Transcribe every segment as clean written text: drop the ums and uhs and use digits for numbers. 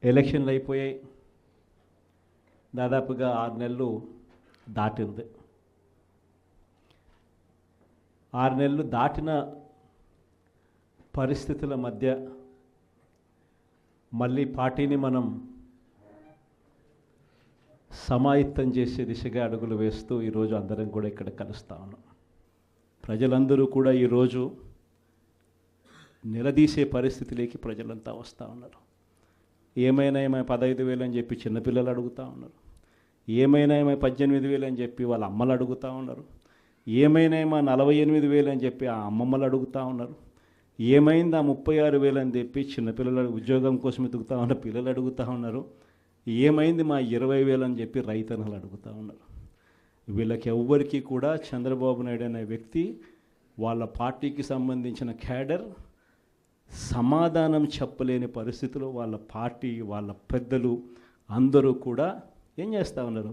ఎలక్షన్లు అయిపోయాయి. దాదాపుగా 6 నెలలు దాటింది. 6 నెలలు దాటిన పరిస్థితుల మధ్య మళ్ళీ పార్టీని మనం సమాయత్తం చేసే దిశగా అడుగులు వేస్తూ ఈరోజు అందరం కూడా ఇక్కడ కలుస్తూ ఉన్నాం. ప్రజలందరూ కూడా ఈరోజు నిలదీసే పరిస్థితిలోకి ప్రజలంతా వస్తూ ఉన్నారు. ఏమైనా 15,000 అని చెప్పి చిన్నపిల్లలు అడుగుతూ ఉన్నారు. ఏమైనా 18,000 అని చెప్పి వాళ్ళ అమ్మలు అడుగుతూ ఉన్నారు. ఏమైనా 48,000 అని చెప్పి ఆ అమ్మమ్మలు అడుగుతూ ఉన్నారు. ఏమైంది ఆ 36,000 అని చెప్పి చిన్నపిల్లలు ఉద్యోగం కోసం ఎదుగుతూ ఉన్న పిల్లలు అడుగుతూ ఉన్నారు. ఏమైంది మా 20,000 అని చెప్పి రైతన్నలు అడుగుతూ ఉన్నారు. వీళ్ళకి ఎవ్వరికీ కూడా చంద్రబాబు నాయుడు అనే వ్యక్తి, వాళ్ళ పార్టీకి సంబంధించిన క్యాడర్ సమాధానం చెప్పలేని పరిస్థితిలో వాళ్ళ పార్టీ, వాళ్ళ పెద్దలు అందరూ కూడా ఏం చేస్తూ ఉన్నారు?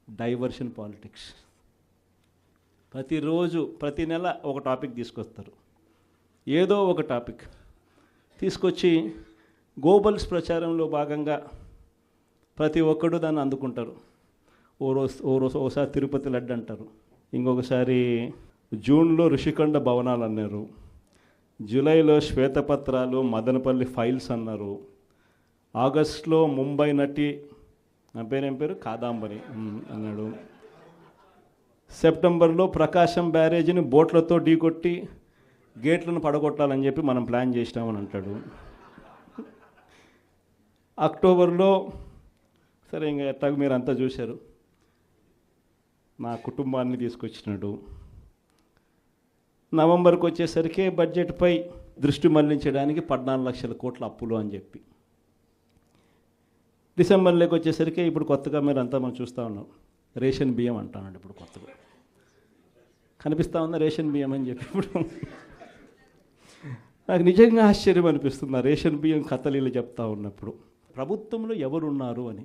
Diversion politics. ప్రతిరోజు ప్రతి నెల ఒక టాపిక్ తీసుకొస్తారు. ఏదో ఒక టాపిక్ తీసుకొచ్చి గోబల్స్ ప్రచారంలో భాగంగా ప్రతి ఒక్కడు దాన్ని అందుకుంటారు. ఓసారి తిరుపతి లడ్డు అంటారు, ఇంకొకసారి జూన్లో ఋషికొండ భవనాలు అన్నారు, జూలైలో శ్వేతపత్రాలు మదనపల్లి ఫైల్స్ అన్నారు, ఆగస్టులో ముంబై నటి నా పేరేం పేరు కాదాంబరి అన్నాడు, సెప్టెంబర్లో ప్రకాశం బ్యారేజీని బోట్లతో ఢీకొట్టి గేట్లను పడగొట్టాలని చెప్పి మనం ప్లాన్ చేసినామని అంటాడు. అక్టోబర్లో సరే ఇంకా ఎట్టాగ మీరు అంతా చూశారు, నా కుటుంబాన్ని తీసుకొచ్చినాడు. నవంబర్కి వచ్చేసరికి బడ్జెట్పై దృష్టి మళ్లించడానికి 14 లక్షల కోట్ల అప్పులు అని చెప్పి, డిసెంబర్లోకి వచ్చేసరికి ఇప్పుడు కొత్తగా మీరు అంతా మనం చూస్తూ ఉన్నాం, రేషన్ బియ్యం అంటానండి. ఇప్పుడు కొత్తగా కనిపిస్తూ ఉందా రేషన్ బియ్యం అని చెప్పి. ఇప్పుడు నాకు నిజంగా ఆశ్చర్యం అనిపిస్తుంది ఆ రేషన్ బియ్యం కథలీలు చెప్తా ఉన్నప్పుడు. ప్రభుత్వంలో ఎవరున్నారు అని,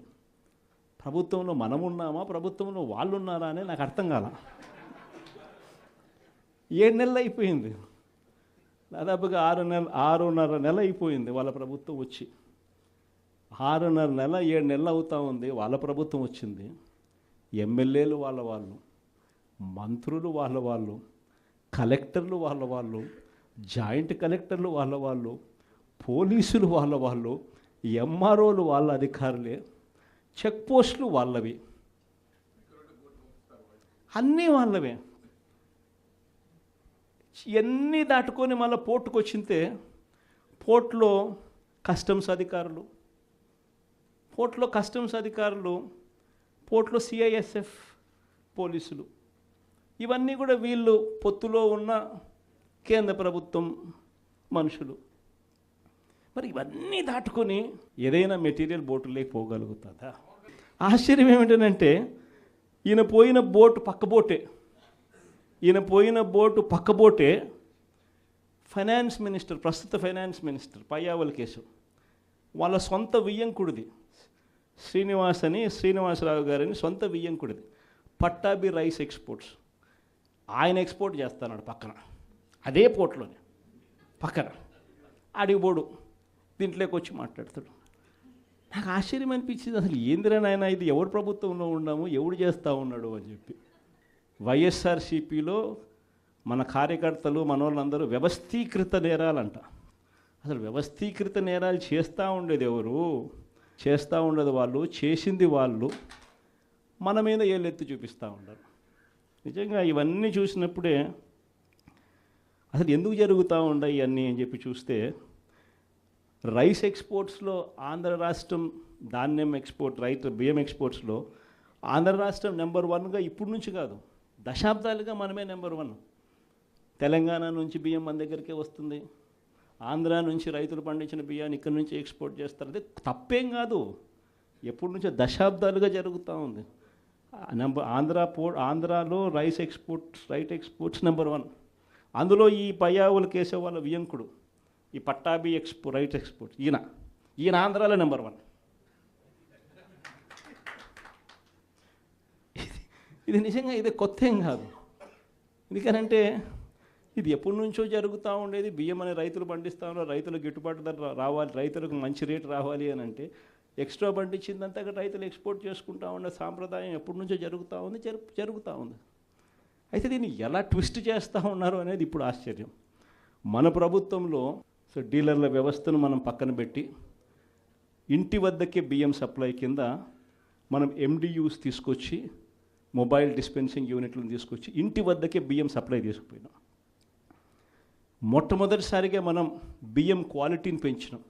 ప్రభుత్వంలో మనం ఉన్నామా, ప్రభుత్వంలో వాళ్ళు ఉన్నారా అని నాకు అర్థం కాల. 7 నెలలు అయిపోయింది, దాదాపుగా 6.5 నెల అయిపోయింది వాళ్ళ ప్రభుత్వం వచ్చి. 6.5 నెల 7 నెలలు అవుతూ ఉంది వాళ్ళ ప్రభుత్వం వచ్చింది. ఎమ్మెల్యేలు వాళ్ళు, మంత్రులు వాళ్ళు, కలెక్టర్లు వాళ్ళు, జాయింట్ కలెక్టర్లు వాళ్ళు, పోలీసులు వాళ్ళు, ఎంఆర్ఓలు వాళ్ళ అధికారులే, చెక్ పోస్టులు వాళ్ళవి, అన్నీ వాళ్ళవే. ఇవన్నీ దాటుకొని మళ్ళీ పోర్టుకు వచ్చింతే పోర్టులో కస్టమ్స్ అధికారులు, పోర్టులో సిఐఎస్ఎఫ్ పోలీసులు, ఇవన్నీ కూడా వీళ్ళు పొత్తులో ఉన్న కేంద్ర ప్రభుత్వం మనుషులు. మరి ఇవన్నీ దాటుకొని ఏదైనా మెటీరియల్ బోటులోకి పోగలుగుతుందా? ఆశ్చర్యం ఏమిటంటే ఈయన పోయిన బోటు పక్క బోటే ఫైనాన్స్ మినిస్టర్, ప్రస్తుత ఫైనాన్స్ మినిస్టర్ పయ్యావుల కేసు వాళ్ళ సొంత వియ్యంకుడిది, శ్రీనివాసరావు గారిని సొంత వియ్యంకుడిది, పట్టాభి రైస్ ఎక్స్పోర్ట్స్. ఆయన ఎక్స్పోర్ట్ చేస్తున్నాడు పక్కన, అదే పోర్ట్లోనే పక్కన. అడిగిపోడు దీంట్లోకి వచ్చి మాట్లాడతాడు. నాకు ఆశ్చర్యం అనిపించింది, అసలు ఏందిరా నాయన ఇది, ఎవరు ప్రభుత్వంలో ఉన్నాము, ఎవడు చేస్తూ ఉన్నాడు అని చెప్పి. వైఎస్ఆర్సీపీలో మన కార్యకర్తలు మనోళ్ళందరూ వ్యవస్థీకృత నేరాలంట. అసలు వ్యవస్థీకృత నేరాలు చేస్తూ ఉండేది ఎవరు? చేస్తూ ఉండేది వాళ్ళు, చేసింది వాళ్ళు, మన మీద ఏళ్ళెత్తి చూపిస్తూ ఉండరు. నిజంగా ఇవన్నీ చూసినప్పుడే అసలు ఎందుకు జరుగుతూ ఉన్నాయి ఇవన్నీ అని చెప్పి చూస్తే, రైస్ ఎక్స్పోర్ట్స్లో ఆంధ్ర రాష్ట్రం, ధాన్యం ఎక్స్పోర్ట్, బియ్యం ఎక్స్పోర్ట్స్లో ఆంధ్ర రాష్ట్రం నెంబర్ 1గా ఇప్పుడు నుంచి కాదు, దశాబ్దాలుగా మనమే నెంబర్ 1. తెలంగాణ నుంచి బియ్యం మన దగ్గరికే వస్తుంది, ఆంధ్ర నుంచి రైతులు పండించిన బియ్యాన్ని ఇక్కడి నుంచి ఎక్స్పోర్ట్ చేస్తారు. అదే తప్పేం కాదు, ఎప్పటి నుంచో దశాబ్దాలుగా జరుగుతూ ఉంది. ఆంధ్రాలో రైట్ ఎక్స్పోర్ట్స్ నెంబర్ 1. అందులో ఈ పయ్యావుల కేశవ వాళ్ళ వియంకుడు, ఈ పట్టాభి రైట్ ఎక్స్పోర్ట్స్, ఈయన ఆంధ్రాలో నెంబర్ 1. ఇది నిజంగా ఇది కొత్త ఏం కాదు. ఎందుకనంటే ఇది ఎప్పటి నుంచో జరుగుతూ ఉండేది. బియ్యం అనే రైతులు పండిస్తూ ఉన్నారు, రైతులకు గిట్టుబాటు ధర రావాలి, రైతులకు మంచి రేటు రావాలి అని అంటే ఎక్స్ట్రా పండించిందంతా రైతులు ఎక్స్పోర్ట్ చేసుకుంటూ ఉండే సాంప్రదాయం ఎప్పటి నుంచో జరుగుతూ ఉంది, జరుగుతూ ఉంది. అయితే దీన్ని ఎలా ట్విస్ట్ చేస్తూ ఉన్నారు అనేది ఇప్పుడు ఆశ్చర్యం. మన ప్రభుత్వంలో డీలర్ల వ్యవస్థను మనం పక్కన పెట్టి ఇంటి వద్దకే బియ్యం సప్లై కింద మనం MDUs తీసుకొచ్చి, మొబైల్ డిస్పెన్సింగ్ యూనిట్లను తీసుకొచ్చి ఇంటి వద్దకే బియ్యం సప్లై తీసుకుపోయినాం. మొట్టమొదటిసారిగా మనం బియ్యం క్వాలిటీని పెంచినాం.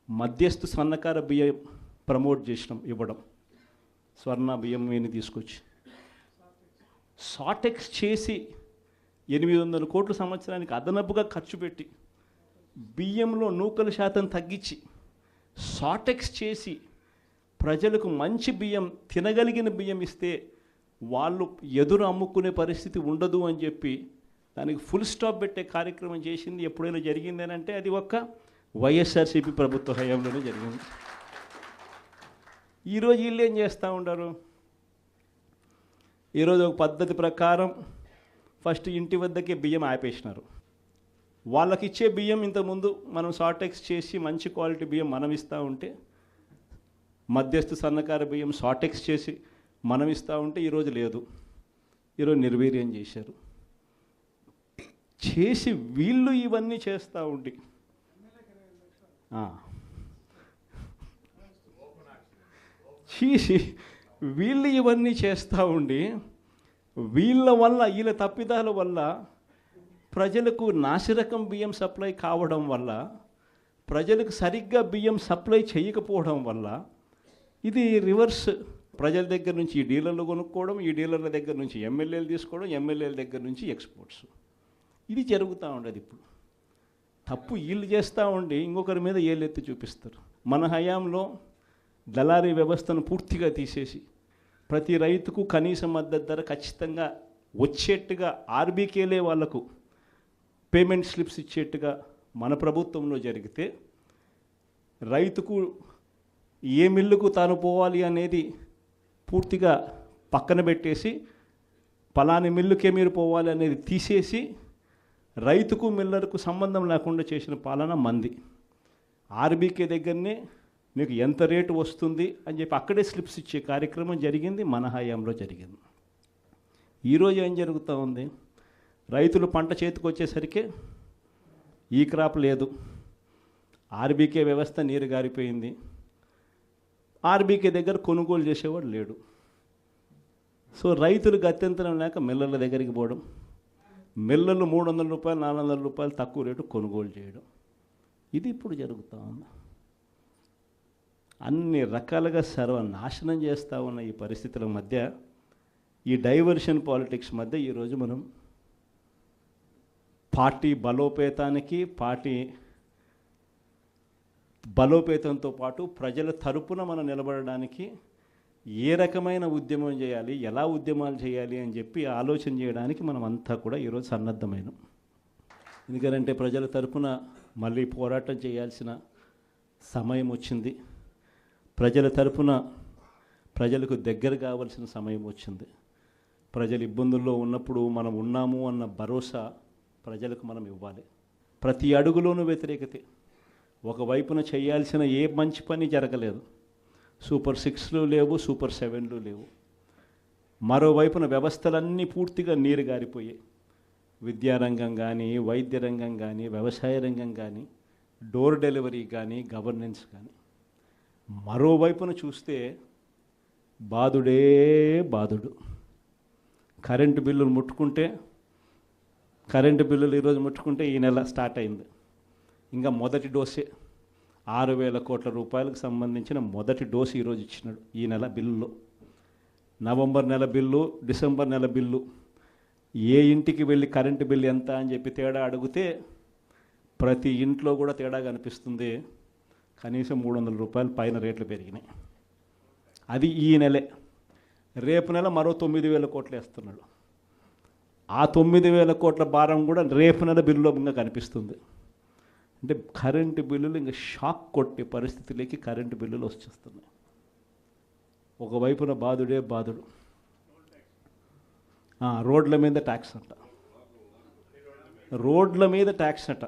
మధ్యస్థు సన్నకార బియ్యం ప్రమోట్ చేసినాం, ఇవ్వడం. స్వర్ణ బియ్యం మీద తీసుకొచ్చి సాటెక్స్ చేసి 800 కోట్ల సంవత్సరానికి అదనపుగా ఖర్చు పెట్టి బియ్యంలో నూకల శాతం తగ్గించి సాటెక్స్ చేసి ప్రజలకు మంచి బియ్యం, తినగలిగిన బియ్యం ఇస్తే వాళ్ళు ఎదురు అమ్ముకునే పరిస్థితి ఉండదు అని చెప్పి దానికి ఫుల్ స్టాప్ పెట్టే కార్యక్రమం చేసింది ఎప్పుడైనా జరిగింది అంటే అది ఒక్క వైఎస్ఆర్సీపీ ప్రభుత్వ హయాంలోనే జరిగింది. ఈరోజు వీళ్ళు ఏం చేస్తూ ఉంటారు? ఈరోజు ఒక పద్ధతి ప్రకారం ఫస్ట్ ఇంటి వద్దకే బియ్యం ఆపేసినారు. వాళ్ళకి ఇచ్చే బియ్యం ఇంతకుముందు మనం సాటెక్స్ చేసి మంచి క్వాలిటీ బియ్యం మనం ఇస్తూ ఉంటే, మధ్యస్థ సన్నకార బియ్యం సాటెక్స్ చేసి మనం ఇస్తూ ఉంటే ఈరోజు లేదు. ఈరోజు నిర్వీర్యం చేశారు. చేసి వీళ్ళు ఇవన్నీ చేస్తూ ఉండి చేసి వీళ్ళు ఇవన్నీ చేస్తూ ఉండి వీళ్ళ తప్పిదాల వల్ల ప్రజలకు నాసిరకం బియ్యం సప్లై కావడం వల్ల, ప్రజలకు సరిగ్గా బియ్యం సప్లై చేయకపోవడం వల్ల ఇది రివర్స్. ప్రజల దగ్గర నుంచి ఈ డీలర్లు కొనుక్కోవడం, ఈ డీలర్ల దగ్గర నుంచి ఎమ్మెల్యేలు తీసుకోవడం, ఎమ్మెల్యేల దగ్గర నుంచి ఎక్స్పోర్ట్స్. ఇది జరుగుతూ ఉండదు. ఇప్పుడు తప్పు వీళ్ళు చేస్తూ ఉండి ఇంకొకరి మీద ఏలెత్తి చూపిస్తారు. మన హయాంలో దళారీ వ్యవస్థను పూర్తిగా తీసేసి ప్రతి రైతుకు కనీస మద్దతు ధర ఖచ్చితంగా వచ్చేట్టుగా ఆర్బీకేలే వాళ్లకు పేమెంట్ స్లిప్స్ ఇచ్చేట్టుగా మన ప్రభుత్వంలో జరిగితే, రైతుకు ఏ మిల్లుకు తాను పోవాలి అనేది పూర్తిగా పక్కన పెట్టేసి పలాని మిల్లుకే మీరు పోవాలి అనేది తీసేసి రైతుకు మిల్లర్కు సంబంధం లేకుండా చేసిన పాలన మంది. ఆర్బీకే దగ్గరనే మీకు ఎంత రేటు వస్తుంది అని చెప్పి అక్కడే స్లిప్స్ ఇచ్చే కార్యక్రమం జరిగింది, మన హయాంలో జరిగింది. ఈరోజు ఏం జరుగుతూ ఉంది? రైతులు పంట చేతికి వచ్చేసరికి ఈ క్రాప్ లేదు, ఆర్బీకే వ్యవస్థ నీరు గారిపోయింది, ఆర్బీకే దగ్గర కొనుగోలు చేసేవాడు లేడు. సో రైతులు గత్యంతరం లేక మిల్లర్ల దగ్గరికి పోవడం, మిల్లర్లు 300 రూపాయలు 400 రూపాయలు తక్కువ రేటు కొనుగోలు చేయడం, ఇది ఇప్పుడు జరుగుతూ ఉంది. అన్ని రకాలుగా సర్వనాశనం చేస్తూ ఉన్న ఈ పరిస్థితుల మధ్య, ఈ డైవర్షన్ పాలిటిక్స్ మధ్య ఈరోజు మనం పార్టీ బలోపేతంతో పాటు ప్రజల తరపున మనం నిలబడడానికి ఏ రకమైన ఉద్యమం చేయాలి, ఎలా ఉద్యమాలు చేయాలి అని చెప్పి ఆలోచన చేయడానికి మనం అంతా కూడా ఈరోజు సన్నద్ధమైనాం. ఎందుకంటే ప్రజల తరపున మళ్ళీ పోరాటం చేయాల్సిన సమయం వచ్చింది. ప్రజల తరపున ప్రజలకు దగ్గర కావాల్సిన సమయం వచ్చింది. ప్రజలు ఇబ్బందుల్లో ఉన్నప్పుడు మనం ఉన్నాము అన్న భరోసా ప్రజలకు మనం ఇవ్వాలి. ప్రతి అడుగులోనూ వ్యతిరేకతే. ఒకవైపున చేయాల్సిన ఏ మంచి పని జరగలేదు. సూపర్ 6లు లేవు, సూపర్ 7లు లేవు. మరోవైపున వ్యవస్థలన్నీ పూర్తిగా నీరు గారిపోయాయి. విద్యారంగం కానీ, వైద్య రంగం కానీ, వ్యవసాయ రంగం కానీ, డోర్ డెలివరీ కానీ, గవర్నెన్స్ కానీ. మరోవైపున చూస్తే బాధుడే బాధుడు. కరెంటు బిల్లులు ఈరోజు ముట్టుకుంటే ఈ నెల స్టార్ట్ అయింది. ఇంకా మొదటి డోసే 6,000 కోట్ల రూపాయలకు సంబంధించిన మొదటి డోసు ఈరోజు ఇచ్చినాడు ఈ నెల బిల్లులో. నవంబర్ నెల బిల్లు, డిసెంబర్ నెల బిల్లు, ఏ ఇంటికి వెళ్ళి కరెంటు బిల్లు ఎంత అని చెప్పి తేడా అడిగితే ప్రతి ఇంట్లో కూడా తేడా కనిపిస్తుంది. కనీసం 300 రూపాయలు పైన రేట్లు పెరిగినాయి. అది ఈ నెలే. రేపు నెల మరో 9,000 కోట్లు వేస్తున్నాడు. ఆ 9,000 కోట్ల భారం కూడా రేపు నెల బిల్లులో ఇంకా కనిపిస్తుంది. అంటే కరెంటు బిల్లులు ఇంకా షాక్ కొట్టే పరిస్థితిలోకి కరెంటు బిల్లులు వచ్చేస్తున్నాయి. ఒకవైపున బాధుడే బాధుడు. రోడ్ల మీద ట్యాక్స్ అంట. రోడ్ల మీద ట్యాక్స్ అట.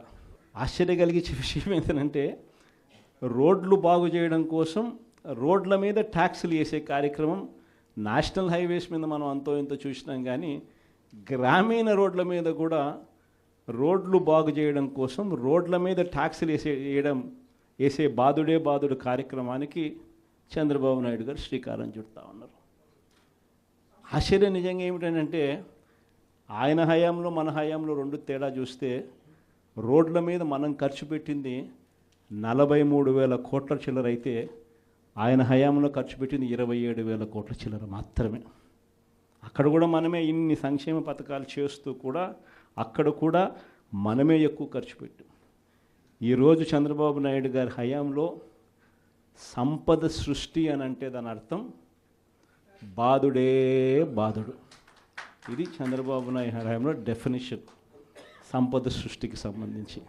ఆశ్చర్య కలిగించే విషయం ఏంటంటే రోడ్లు బాగు చేయడం కోసం రోడ్ల మీద ట్యాక్సులు వేసే కార్యక్రమం నేషనల్ హైవేస్ మీద మనం అంతో ఇంతో చూసినాం, కానీ గ్రామీణ రోడ్ల మీద కూడా రోడ్లు బాగు చేయడం కోసం రోడ్ల మీద ట్యాక్సులు వేసే బాదుడే బాదుడు కార్యక్రమానికి చంద్రబాబు నాయుడు గారు శ్రీకారం చుడతా ఉన్నారు. ఆశ్చర్యం నిజంగా ఏమిటంటే ఆయన హయాంలో మన హయాంలో రెండు తేడా చూస్తే రోడ్ల మీద మనం ఖర్చు పెట్టింది 43,000 కోట్ల చిల్లర అయితే ఆయన హయాంలో ఖర్చు పెట్టింది 27,000 కోట్ల చిల్లర మాత్రమే. అక్కడ కూడా మనమే ఇన్ని సంక్షేమ పథకాలు చేస్తూ కూడా అక్కడ కూడా మనమే ఎక్కువ ఖర్చు పెట్టాం. ఈరోజు చంద్రబాబు నాయుడు గారి హయాంలో సంపద సృష్టి అని అంటే దాని అర్థం బాదుడే బాదుడు. ఇది చంద్రబాబు నాయుడు హయాంలో డెఫినిషన్ సంపద సృష్టికి సంబంధించి.